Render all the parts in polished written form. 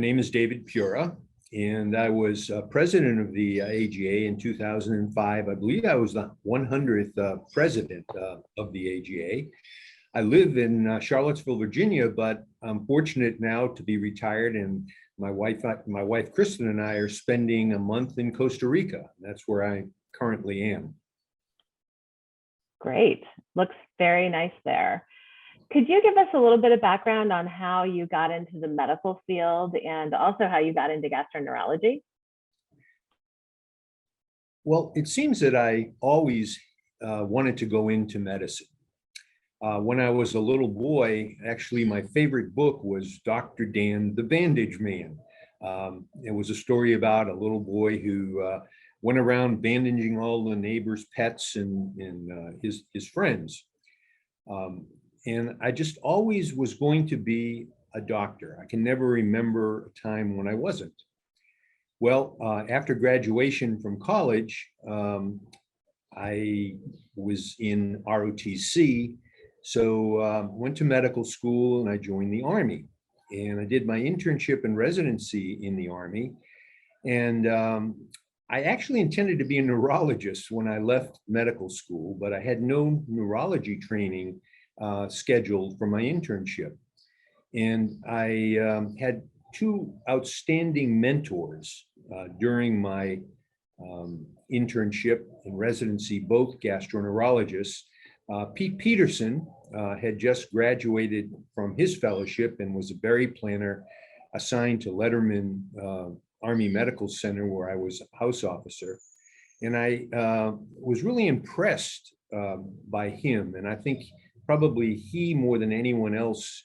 name is David Peura, and I was president of the AGA in 2005. I believe I was the 100th president of the AGA. I live in Charlottesville, Virginia, but I'm fortunate now to be retired, and my wife Kristen and I are spending a month in Costa Rica. That's where I currently am. Great. Looks very nice there. Could you give us a little bit of background on how you got into the medical field and also how you got into gastroenterology? Well, it seems that I always wanted to go into medicine. When I was a little boy, actually, my favorite book was Dr. Dan, the Bandage Man. It was a story about a little boy who went around bandaging all the neighbors' pets and his friends. And I just always was going to be a doctor. I can never remember a time when I wasn't. Well, after graduation from college, I was in ROTC. So went to medical school and I joined the Army. And I did my internship and residency in the Army. And I actually intended to be a neurologist when I left medical school, but I had no neurology training scheduled for my internship. And I had two outstanding mentors during my internship and residency, both gastroenterologists. Pete Peterson had just graduated from his fellowship and was a berry planner assigned to Letterman Army Medical Center, where I was a house officer. And I was really impressed by him. And I think probably he, more than anyone else,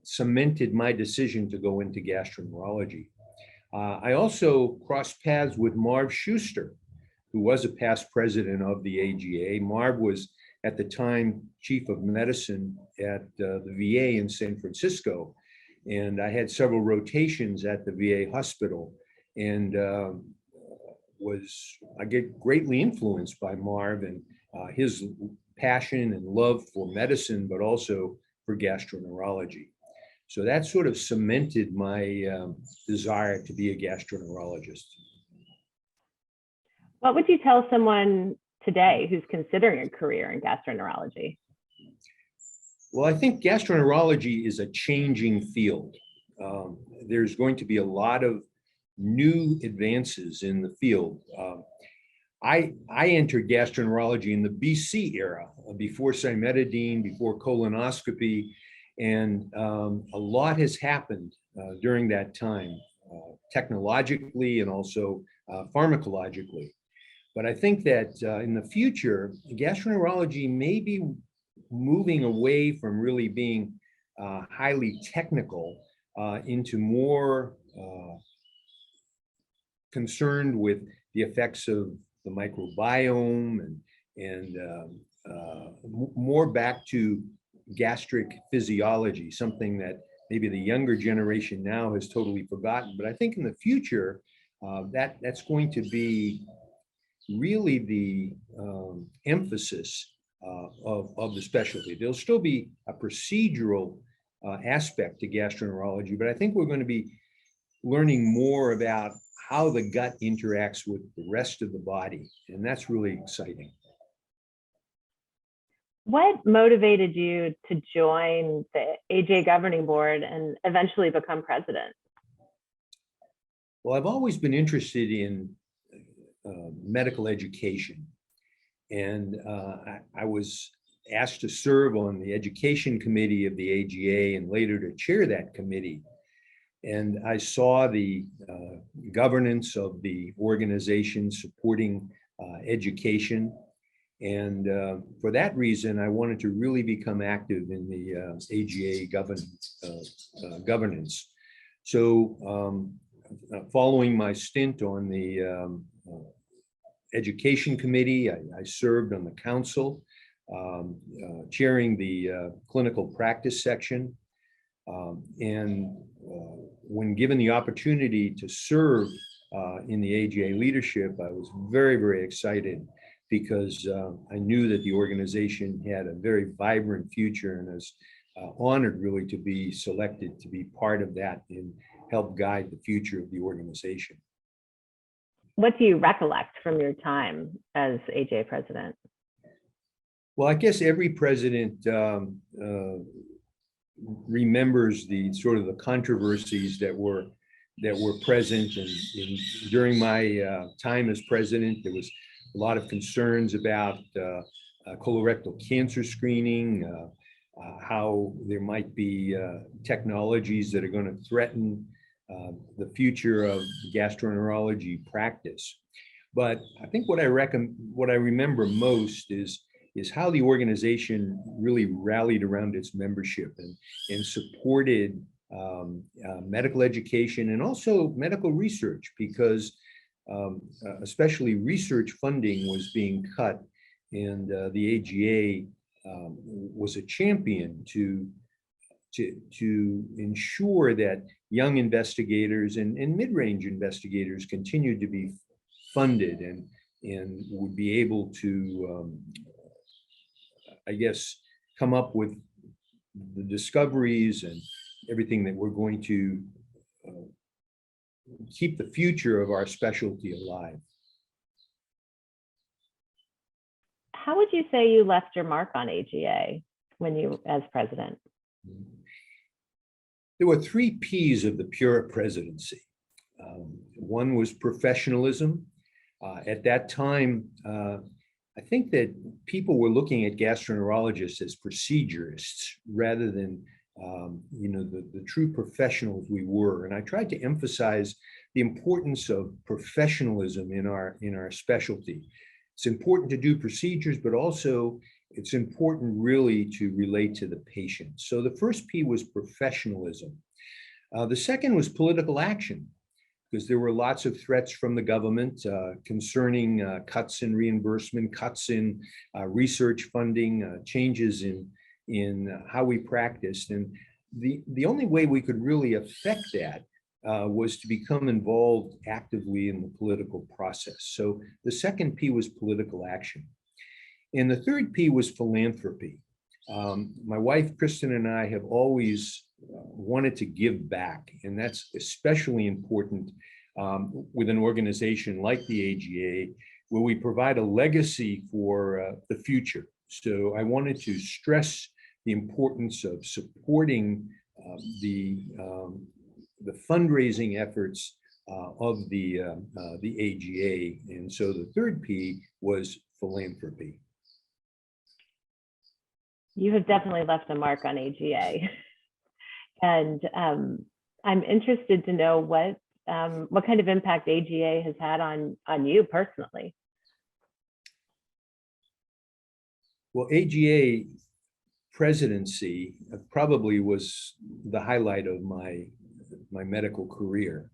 cemented my decision to go into gastroenterology. I also crossed paths with Marv Schuster, who was a past president of the AGA. Marv was at the time chief of medicine at the VA in San Francisco. And I had several rotations at the VA hospital, and I get greatly influenced by Marv and his passion and love for medicine, but also for gastroenterology. So that sort of cemented my desire to be a gastroenterologist. What would you tell someone today who's considering a career in gastroenterology? Well, I think gastroenterology is a changing field. There's going to be a lot of new advances in the field. I entered gastroenterology in the BC era, before cimetidine, before colonoscopy, and a lot has happened during that time, technologically and also pharmacologically. But I think that in the future, gastroenterology may be moving away from really being highly technical into more concerned with the effects of the microbiome and more back to gastric physiology, something that maybe the younger generation now has totally forgotten. But I think in the future, that's going to be really the emphasis of the specialty. There'll still be a procedural aspect to gastroenterology, but I think we're going to be learning more about how the gut interacts with the rest of the body, and that's really exciting. What motivated you to join the AGA governing board and eventually become president? Well, I've always been interested in medical education. And I was asked to serve on the education committee of the AGA and later to chair that committee. And I saw the governance of the organization supporting education. And for that reason, I wanted to really become active in the AGA governance. So following my stint on the education committee, I served on the council, chairing the clinical practice section. And when given the opportunity to serve in the AGA leadership, I was very, very excited because I knew that the organization had a very vibrant future, and I was honored really to be selected to be part of that in help guide the future of the organization. What do you recollect from your time as AGA president? Well, I guess every president remembers the sort of the controversies that were present, and during my time as president, there was a lot of concerns about colorectal cancer screening, how there might be technologies that are going to threaten the future of gastroenterology practice. But I think what I remember most is how the organization really rallied around its membership and supported medical education and also medical research, because especially research funding was being cut, and the AGA was a champion to ensure that young investigators and mid-range investigators continued to be funded and would be able to, I guess, come up with the discoveries and everything that we're going to keep the future of our specialty alive. How would you say you left your mark on AGA when you, as president? There were 3 P's of the Peura presidency. One was professionalism. At that time, I think that people were looking at gastroenterologists as procedurists rather than the true professionals we were. And I tried to emphasize the importance of professionalism in our specialty. It's important to do procedures, but also it's important really to relate to the patient. So the first P was professionalism. The second was political action, because there were lots of threats from the government concerning cuts in reimbursement, cuts in research funding, changes in how we practiced. And the only way we could really affect that was to become involved actively in the political process. So the second P was political action. And the third P was philanthropy. My wife, Kristen, and I have always wanted to give back, and that's especially important with an organization like the AGA, where we provide a legacy for the future. So I wanted to stress the importance of supporting the fundraising efforts of the AGA, and so the third P was philanthropy. You have definitely left a mark on AGA. And I'm interested to know what kind of impact AGA has had on you personally. Well, AGA presidency probably was the highlight of my medical career.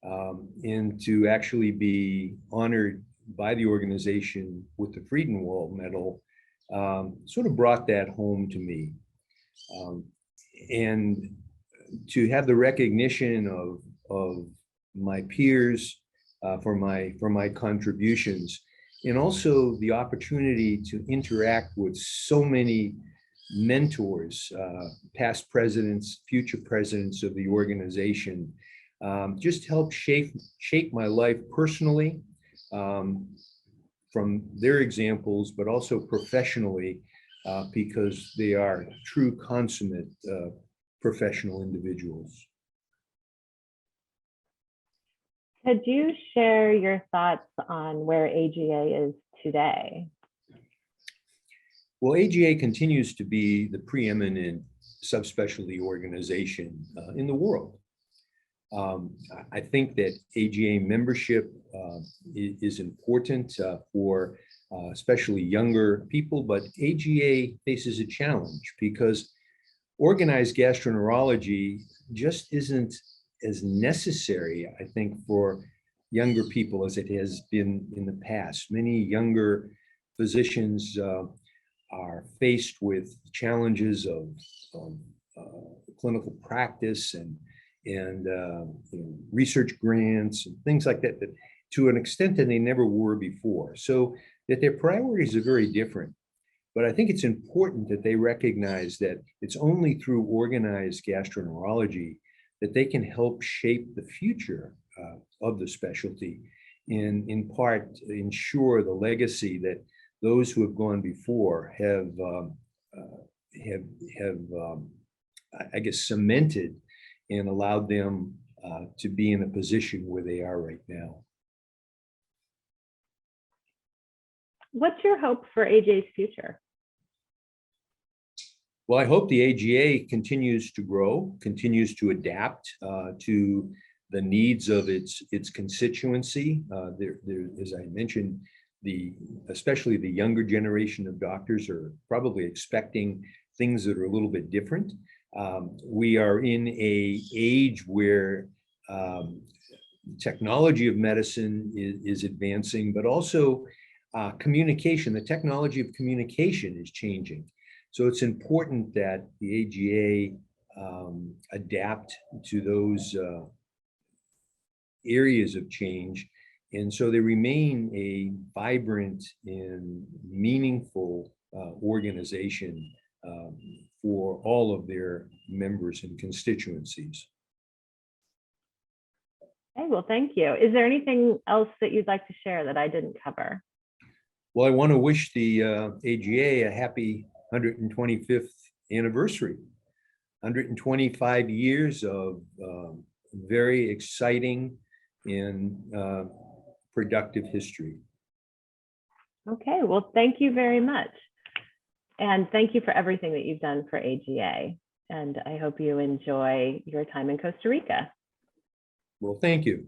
And to actually be honored by the organization with the Friedenwald Medal sort of brought that home to me. And to have the recognition of my peers for my contributions, and also the opportunity to interact with so many mentors, past presidents, future presidents of the organization, just helped shape my life personally, from their examples, but also professionally, because they are true consummate professional individuals. Could you share your thoughts on where AGA is today? Well, AGA continues to be the preeminent subspecialty organization in the world. I think that AGA membership is important for especially younger people, but AGA faces a challenge because organized gastroenterology just isn't as necessary, I think, for younger people as it has been in the past. Many younger physicians are faced with challenges of clinical practice and research grants and things like that, that to an extent that they never were before. So that their priorities are very different. But I think it's important that they recognize that it's only through organized gastroenterology that they can help shape the future of the specialty, and in part ensure the legacy that those who have gone before have I guess, cemented and allowed them to be in a position where they are right now. What's your hope for AGA's future? Well, I hope the AGA continues to grow, continues to adapt to the needs of its constituency. As I mentioned, especially the younger generation of doctors are probably expecting things that are a little bit different. We are in an age where technology of medicine is advancing, but also communication. The technology of communication is changing. So it's important that the AGA adapt to those areas of change, and so they remain a vibrant and meaningful organization for all of their members and constituencies. Okay, well, thank you. Is there anything else that you'd like to share that I didn't cover? Well, I want to wish the AGA a happy 125th anniversary. 125 years of very exciting and productive history. Okay, well, thank you very much. And thank you for everything that you've done for AGA. And I hope you enjoy your time in Costa Rica. Well, thank you.